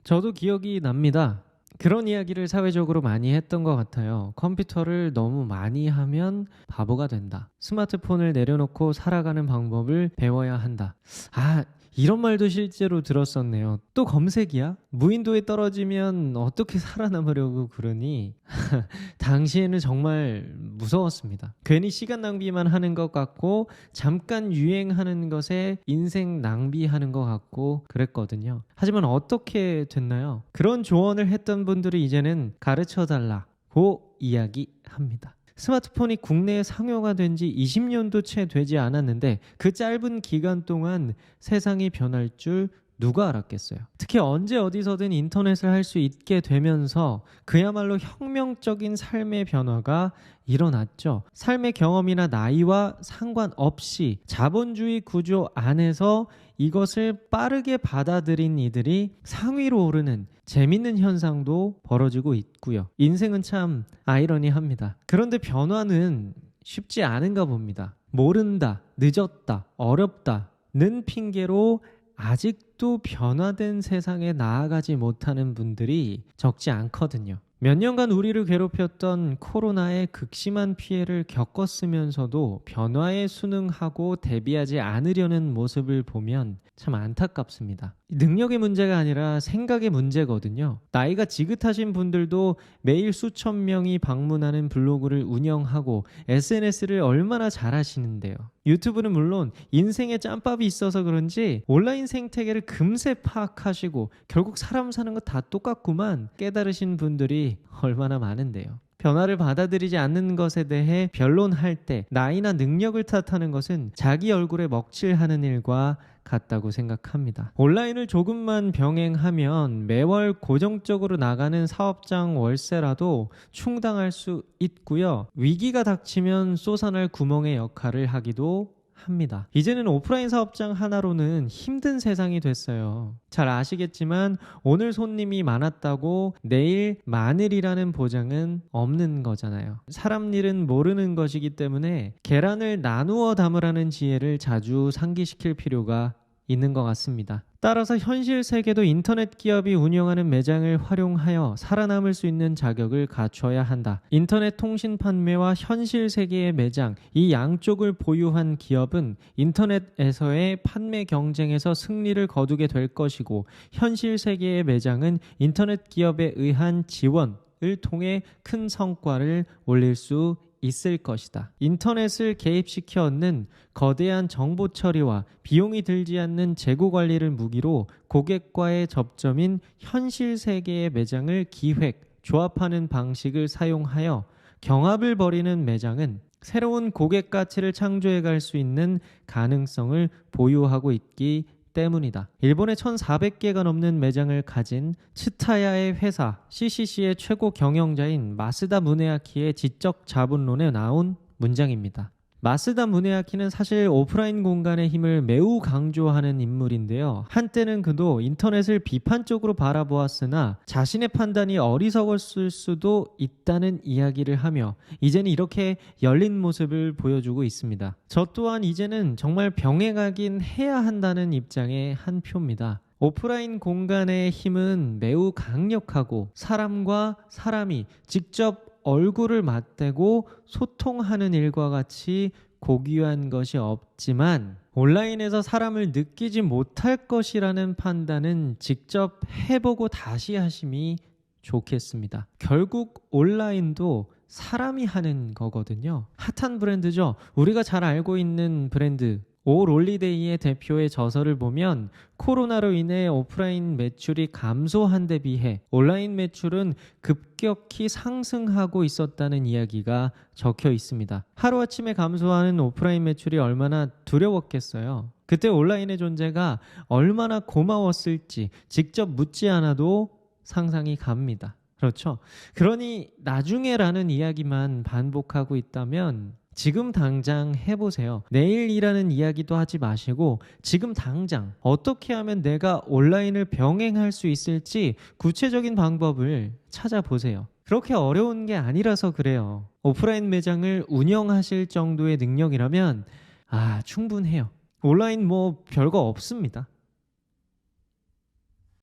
저도 기억이 납니다. 그런 이야기를 사회적으로 많이 했던 것 같아요. 컴퓨터를 너무 많이 하면 바보가 된다. 스마트폰을 내려놓고 살아가는 방법을 배워야 한다. 이런 말도 실제로 들었었네요. 또 검색이야? 무인도에 떨어지면 어떻게 살아남으려고 그러니? 당시에는 정말 무서웠습니다. 괜히 시간 낭비만 하는 것 같고 잠깐 유행하는 것에 인생 낭비하는 것 같고 그랬거든요. 하지만 어떻게 됐나요? 그런 조언을 했던 분들이 이제는 가르쳐달라고 이야기합니다. 스마트폰이 국내에 상용화 된 지 20년도 채 되지 않았는데 그 짧은 기간 동안 세상이 변할 줄 누가 알았겠어요. 특히 언제 어디서든 인터넷을 할 수 있게 되면서 그야말로 혁명적인 삶의 변화가 일어났죠. 삶의 경험이나 나이와 상관없이 자본주의 구조 안에서 이것을 빠르게 받아들인 이들이 상위로 오르는 재밌는 현상도 벌어지고 있고요. 인생은 참 아이러니합니다. 그런데 변화는 쉽지 않은가 봅니다. 모른다, 늦었다, 어렵다는 핑계로 아직도 변화된 세상에 나아가지 못하는 분들이 적지 않거든요. 몇 년간 우리를 괴롭혔던 코로나의 극심한 피해를 겪었으면서도 변화에 순응하고 대비하지 않으려는 모습을 보면 참 안타깝습니다. 능력의 문제가 아니라 생각의 문제거든요. 나이가 지긋하신 분들도 매일 수천 명이 방문하는 블로그를 운영하고 SNS를 얼마나 잘하시는데요. 유튜브는 물론 인생에 짬밥이 있어서 그런지 온라인 생태계를 금세 파악하시고 결국 사람 사는 거 다 똑같구만 깨달으신 분들이 얼마나 많은데요. 변화를 받아들이지 않는 것에 대해 변론할 때 나이나 능력을 탓하는 것은 자기 얼굴에 먹칠하는 일과 같다고 생각합니다. 온라인을 조금만 병행하면 매월 고정적으로 나가는 사업장 월세라도 충당할 수 있고요. 위기가 닥치면 솟아날 구멍의 역할을 하기도 합니다. 이제는 오프라인 사업장 하나로는 힘든 세상이 됐어요. 잘 아시겠지만 오늘 손님이 많았다고 내일 많으리라는 보장은 없는 거잖아요. 사람 일은 모르는 것이기 때문에 계란을 나누어 담으라는 지혜를 자주 상기시킬 필요가 있는 것 같습니다. 따라서 현실 세계도 인터넷 기업이 운영하는 매장을 활용하여 살아남을 수 있는 자격을 갖춰야 한다. 인터넷 통신 판매와 현실 세계의 매장, 이 양쪽을 보유한 기업은 인터넷에서의 판매 경쟁에서 승리를 거두게 될 것이고 현실 세계의 매장은 인터넷 기업에 의한 지원을 통해 큰 성과를 올릴 수 있을 것이다. 인터넷을 개입시켜 얻는 거대한 정보 처리와 비용이 들지 않는 재고 관리를 무기로 고객과의 접점인 현실 세계의 매장을 기획, 조합하는 방식을 사용하여 경합을 벌이는 매장은 새로운 고객 가치를 창조해 갈 수 있는 가능성을 보유하고 있기 때문이다. 일본에 1,400개가 넘는 매장을 가진 츠타야의 회사 CCC의 최고 경영자인 마스다 무네아키의 지적 자본론에 나온 문장입니다. 마스다 무네아키는 사실 오프라인 공간의 힘을 매우 강조하는 인물인데요. 한때는 그도 인터넷을 비판적으로 바라보았으나 자신의 판단이 어리석었을 수도 있다는 이야기를 하며 이제는 이렇게 열린 모습을 보여주고 있습니다. 저 또한 이제는 정말 병행하긴 해야 한다는 입장의 한 표입니다. 오프라인 공간의 힘은 매우 강력하고 사람과 사람이 직접 얼굴을 맞대고 소통하는 일과 같이 고귀한 것이 없지만 온라인에서 사람을 느끼지 못할 것이라는 판단은 직접 해보고 다시 하심이 좋겠습니다. 결국 온라인도 사람이 하는 거거든요. 핫한 브랜드죠. 우리가 잘 알고 있는 브랜드 올 올리데이의 대표의 저서를 보면 코로나로 인해 오프라인 매출이 감소한 데 비해 온라인 매출은 급격히 상승하고 있었다는 이야기가 적혀 있습니다. 하루아침에 감소하는 오프라인 매출이 얼마나 두려웠겠어요. 그때 온라인의 존재가 얼마나 고마웠을지 직접 묻지 않아도 상상이 갑니다. 그렇죠? 그러니 나중에라는 이야기만 반복하고 있다면 지금 당장 해보세요. 내일이라는 이야기도 하지 마시고 지금 당장 어떻게 하면 내가 온라인을 병행할 수 있을지 구체적인 방법을 찾아보세요. 그렇게 어려운 게 아니라서 그래요. 오프라인 매장을 운영하실 정도의 능력이라면 충분해요. 온라인 별거 없습니다.